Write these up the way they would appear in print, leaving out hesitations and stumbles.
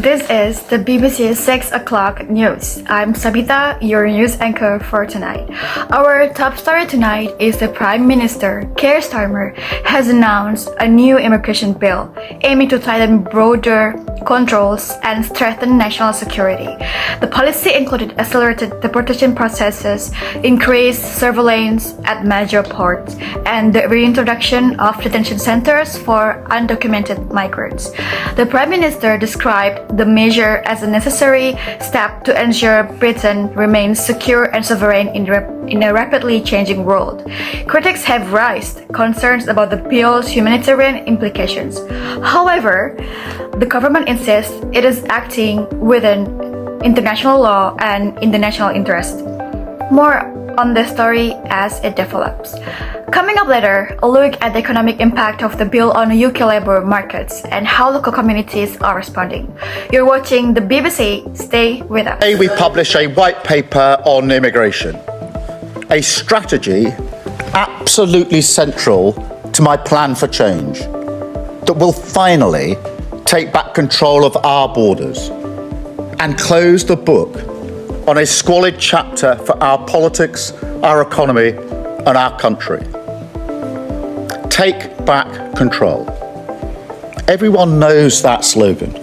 This is the BBC 6 o'clock news. I'm TSABITA, your news anchor for tonight. Our top story tonight is the Prime Minister, Keir Starmer, has announced a new immigration bill aiming to tighten border controls and strengthen national security. The policy included accelerated deportation processes, increased surveillance at major ports, and the reintroduction of detention centers for undocumented migrants. The Prime Minister described the measure as a necessary step to ensure Britain remains secure and sovereign in a rapidly changing world. Critics have raised concerns about the bill's humanitarian implications. However, the government insists it is acting within international law and in the national interest. More on the story as it develops. Coming up later, a look at the economic impact of the bill on UK labour markets and how local communities are responding. You're watching the BBC. Stay with us. Today we publish a white paper on immigration, a strategy absolutely central to my plan for change that will finally take back control of our borders and close the book on a squalid chapter for our politics, our economy and our country. Take back control. Everyone knows that slogan,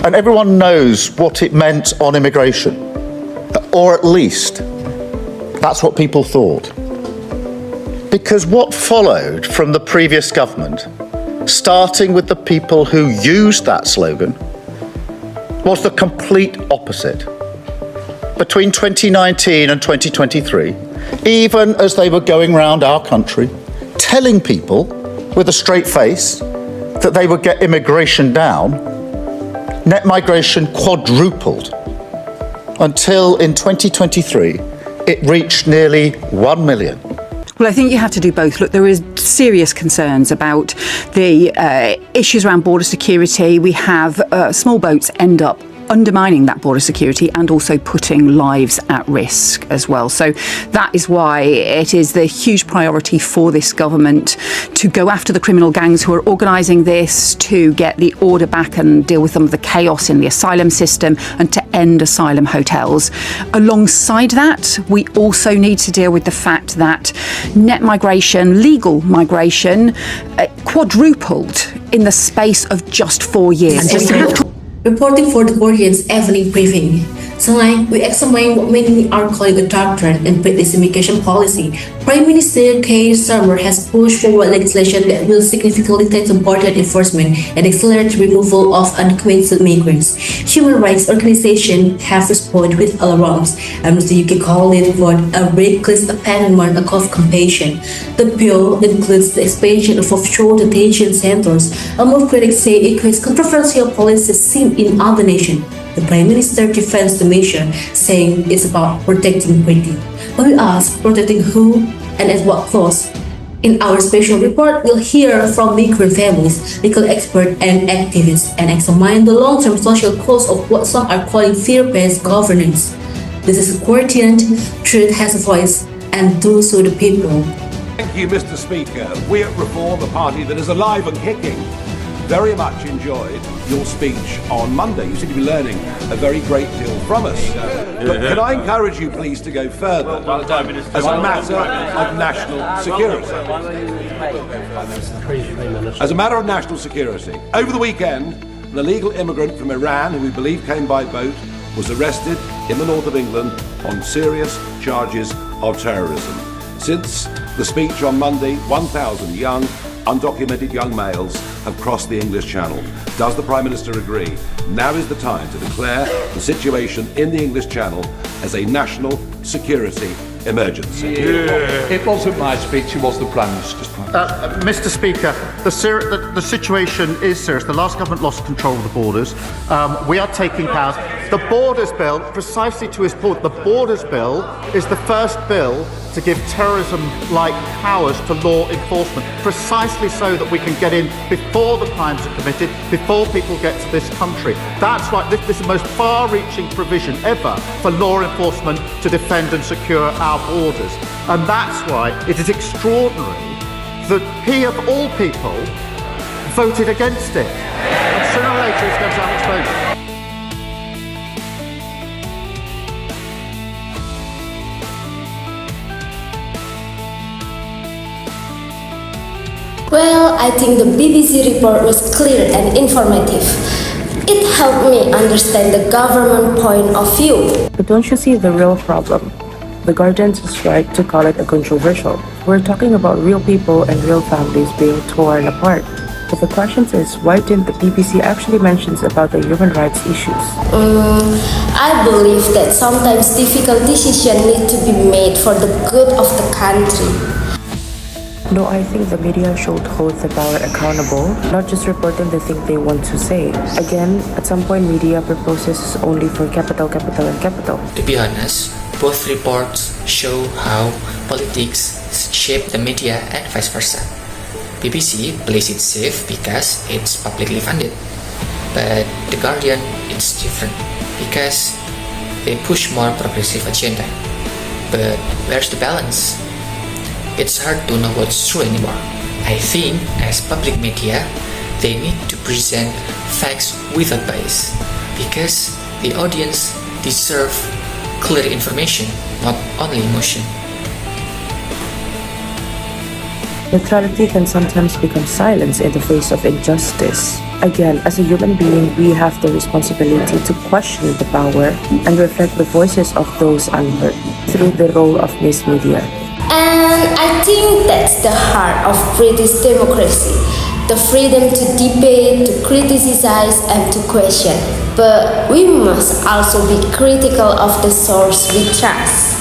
and everyone knows what it meant on immigration, or at least that's what people thought. Because what followed from the previous government, starting with the people who used that slogan, was the complete opposite. Between 2019 and 2023, even as they were going round our country, telling people with a straight face that they would get immigration down, net migration quadrupled until in 2023 it reached nearly 1 million. Well, I think you have to do both. Look, there is serious concerns about the issues around border security. We have small boats end up undermining that border security and also putting lives at risk as well. So that is why it is the huge priority for this government to go after the criminal gangs who are organising this, to get the order back and deal with some of the chaos in the asylum system, and to end asylum hotels. Alongside that, we also need to deal with the fact that net migration, legal migration, quadrupled in the space of just 4 years. Reporting for the Guardian's evening briefing. Tonight, we examine what many are calling a dark trend in British immigration policy. Prime Minister Keir Starmer has pushed forward legislation that will significantly tighten border enforcement and accelerate the removal of undocumented migrants. Human rights organizations have responded with alarms, and the UK called it for a reckless abandonment of compassion. The bill includes the expansion of offshore detention centers, a move critics say equates controversial policies seen in other nations. The Prime Minister defends the measure, saying it's about protecting Britain. But we ask, protecting who and at what cost? In our special report, we'll hear from migrant families, legal experts and activists, and examine the long-term social cost of what some are calling fear-based governance. This is Guardian. Truth has a voice, and do so the people. Thank you, Mr. Speaker. We at Reform, a party that is alive and kicking, very much enjoyed your speech on Monday. You seem to be learning a very great deal from us. But can I encourage you, please, to go further as a matter of national security? As a matter of national security. Over the weekend, an illegal immigrant from Iran, who we believe came by boat, was arrested in the north of England on serious charges of terrorism. Since the speech on Monday, 1,000 young, undocumented young males have crossed the English Channel. Does the Prime Minister agree? Now is the time to declare the situation in the English Channel as a national security emergency. It wasn't my speech, it was the Prime Minister's. Mr. Speaker, the situation is serious. The last government lost control of the borders. We are taking powers. The Borders Bill, precisely to his point, the Borders Bill is the first bill to give terrorism-like powers to law enforcement, precisely so that we can get in before the crimes are committed, before people get to this country. That's why this is the most far-reaching provision ever for law enforcement to defend and secure our borders. And that's why it is extraordinary that he, of all people, voted against it. And sooner or later it's going to have its vote. Well, I think the BBC report was clear and informative. It helped me understand the government point of view. But don't you see the real problem? The Guardians is right to call it a controversial. We're talking about real people and real families being torn apart. But the question is, why didn't the BBC actually mention about the human rights issues? I believe that sometimes difficult decisions need to be made for the good of the country. No, I think the media should hold the power accountable, not just reporting the thing they want to say. Again, at some point media proposes only for capital, capital, and capital. To be honest, both reports show how politics shape the media and vice versa. BBC plays it safe because it's publicly funded, but The Guardian it's different because they push more progressive agenda. But where's the balance? It's hard to know what's true anymore. I think as public media, they need to present facts without bias because the audience deserve clear information, not only emotion. Neutrality can sometimes become silence in the face of injustice. Again, as a human being, we have the responsibility to question the power and reflect the voices of those unheard through the role of mass media. And I think that's the heart of British democracy. The freedom to debate, to criticize, and to question. But we must also be critical of the source we trust.